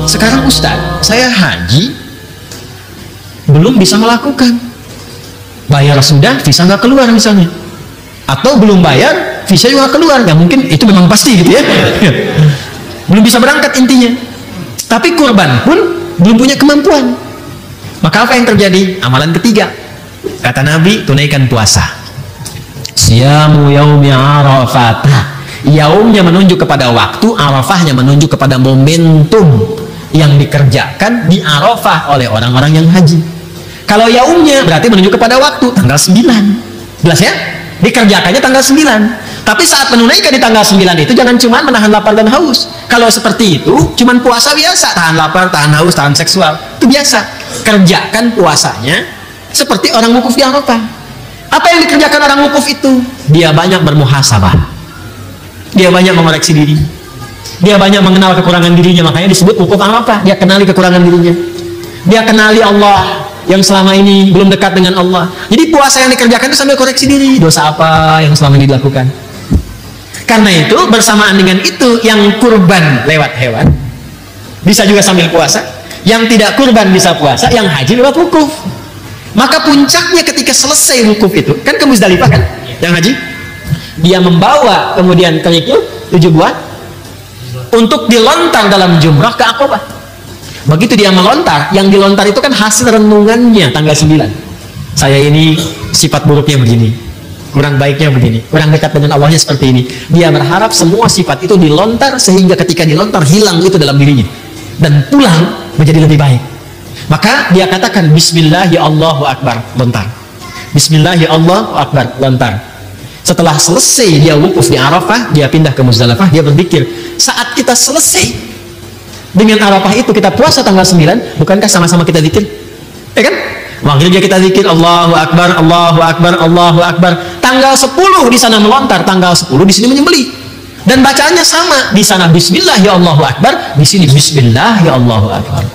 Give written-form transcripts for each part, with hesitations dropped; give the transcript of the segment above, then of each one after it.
Sekarang Ustadz, saya haji belum bisa melakukan. Bayar sudah, visa nggak keluar misalnya. Atau belum bayar, visa juga keluar. Ya mungkin itu memang pasti gitu ya. Belum bisa berangkat intinya. Tapi kurban pun belum punya kemampuan. Maka apa yang terjadi? Amalan ketiga. Kata Nabi, tunaikan puasa. Siyamu yaumi Arafat. Yaumnya menunjuk kepada waktu, Arafahnya menunjuk kepada momentum yang dikerjakan di Arafah oleh orang-orang yang haji. Kalau yaumnya berarti menunjuk kepada waktu, tanggal 9. Jelas ya? Dikerjakannya tanggal 9. Tapi saat menunaikan di tanggal 9 itu jangan cuma menahan lapar dan haus. Kalau seperti itu, cuma puasa biasa, tahan lapar, tahan haus, tahan seksual. Itu biasa. Kerjakan puasanya seperti orang wukuf di Arafah. Apa yang dikerjakan orang wukuf itu? Dia banyak bermuhasabah. Dia banyak mengoreksi diri. Dia banyak mengenal kekurangan dirinya. Makanya disebut wukuf Arafah. Dia kenali kekurangan dirinya. Dia kenali Allah yang selama ini belum dekat dengan Allah. Jadi puasa yang dikerjakan itu sambil koreksi diri. Dosa apa yang selama ini dilakukan? Karena itu bersamaan dengan itu, yang kurban lewat hewan bisa juga sambil puasa. Yang tidak kurban bisa puasa. Yang haji lewat wukuf. Maka puncaknya ketika selesai wukuf itu, kan ke Muzdalifah kan? Yang haji dia membawa kemudian kerikil 7 buah untuk dilontar dalam jumrah ke Aqabah. Begitu dia melontar, yang dilontar itu kan hasil renungannya tanggal 9. Saya ini sifat buruknya begini, kurang baiknya begini, kurang dekat dengan Allahnya seperti ini. Dia berharap semua sifat itu dilontar sehingga ketika dilontar hilang itu dalam dirinya dan pulang menjadi lebih baik. Maka dia katakan Bismillah ya Allahu Akbar, lontar. Bismillah ya Allahu Akbar, lontar. Setelah selesai dia wukuf di Arafah, dia pindah ke Muzdalifah, dia berpikir, saat kita selesai dengan Arafah itu, kita puasa tanggal 9, bukankah sama-sama kita zikir? Ya kan? Maghribnya kita zikir, Allahu Akbar, Allahu Akbar, Allahu Akbar. Tanggal 10 di sana melontar, tanggal 10 di sini menyembelih. Dan bacaannya sama, di sana Bismillah ya Allahu Akbar, di sini Bismillah ya Allahu Akbar.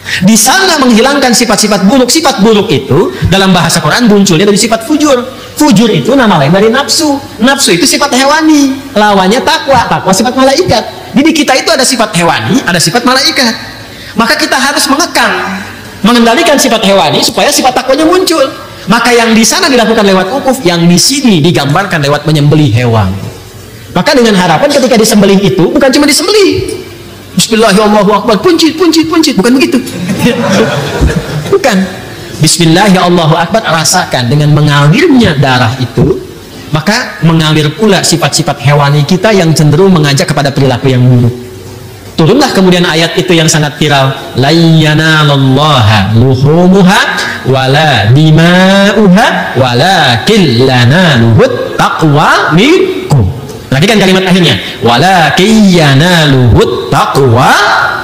Di sana menghilangkan sifat-sifat buruk. Sifat buruk itu dalam bahasa Quran munculnya dari sifat fujur. Fujur itu nama lain dari nafsu. Nafsu itu sifat hewani, lawannya takwa. Takwa sifat malaikat. Jadi kita itu ada sifat hewani, ada sifat malaikat. Maka kita harus mengekang, mengendalikan sifat hewani supaya sifat takwanya muncul. Maka yang di sana dilakukan lewat wukuf, yang di sini digambarkan lewat menyembelih hewan. Maka dengan harapan ketika disembelih itu bukan cuma disembelih Bismillahirrahmanirrahim, puncit, bukan begitu. Bukan. Bismillahirrahmanirrahim, rasakan dengan mengalirnya darah itu, maka mengalir pula sifat-sifat hewani kita yang cenderung mengajak kepada perilaku yang buruk. Turunlah kemudian ayat itu yang sangat viral, la yanalallaha luhumuha wala dima'uha walakin lanaluhut taqwa minkum. Perhatikan kalimat akhirnya, walakin yanaluhut taqwa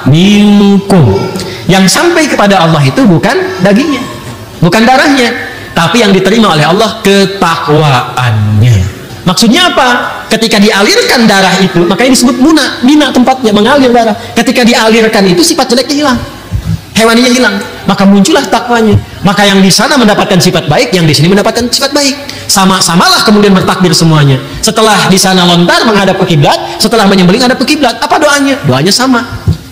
minkum. Yang sampai kepada Allah itu bukan dagingnya, bukan darahnya, tapi yang diterima oleh Allah ketakwaannya. Maksudnya apa? Ketika dialirkan darah itu, makanya disebut mina tempatnya mengalir darah. Ketika dialirkan itu sifat jeleknya hilang, hewaninya hilang, maka muncullah takwanya. Maka yang di sana mendapatkan sifat baik, yang di sini mendapatkan sifat baik. Sama-samalah kemudian bertakbir semuanya. Setelah di sana lontar menghadap ke kiblat, setelah menyembelih menghadap ke kiblat. Apa doanya? Doanya sama.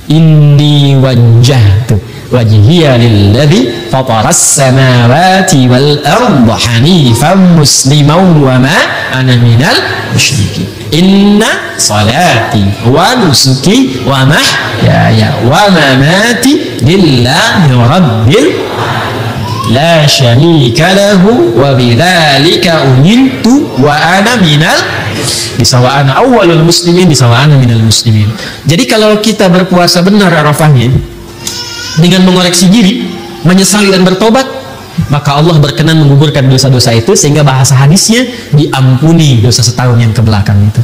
Inni wajjahtu wajhiya lilladzi fataras samawati wal arda hanifan musliman wa ma ana minal musyrikin. Inna salati wa nusuki wa mahyaya wa mamati lillahi rabbil la syarika lahu wa bidzalika umirtu wa ana minal bisawa'ana awwalul muslimin bisawa'ana minal muslimin. Jadi kalau kita berpuasa benar Arafahnya dengan mengoreksi diri, menyesali dan bertobat, maka Allah berkenan menggugurkan dosa-dosa itu sehingga bahasa hadisnya diampuni dosa setahun yang kebelakang itu.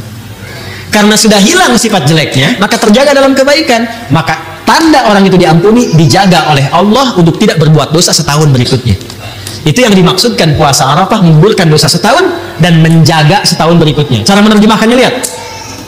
Karena sudah hilang sifat jeleknya, maka terjaga dalam kebaikan. Maka tanda orang itu diampuni, dijaga oleh Allah untuk tidak berbuat dosa setahun berikutnya. Itu yang dimaksudkan puasa Arafah, menggugurkan dosa setahun dan menjaga setahun berikutnya. Cara menerjemahkannya lihat.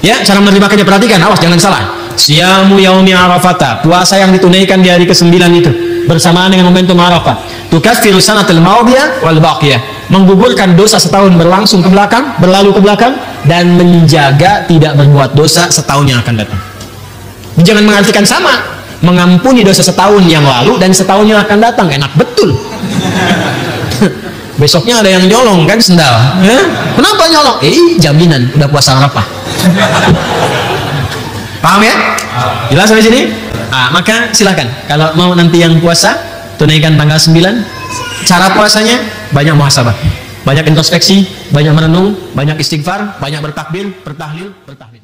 Ya, cara menerjemahkannya perhatikan, awas jangan salah. Siyamu yaumi Arafata, puasa yang ditunaikan di hari ke-9 itu bersamaan dengan momentum Arafah. Tukaffiru sanatal madiyah wal baqiyah, menggugurkan dosa setahun berlangsung ke belakang, berlalu ke belakang, dan menjaga tidak berbuat dosa setahun yang akan datang. Jangan mengartikan sama, mengampuni dosa setahun yang lalu dan setahun yang akan datang. Enak betul. Besoknya ada yang nyolong kan sendal. Kenapa nyolong? Jaminan udah puasa Arafah. Paham ya? Jelas sampai sini? Maka silakan kalau mau nanti yang puasa tunaikan tanggal 9. Cara puasanya banyak muhasabah, banyak introspeksi, banyak merenung, banyak istighfar, banyak bertakbir, bertahlil, bertahlil.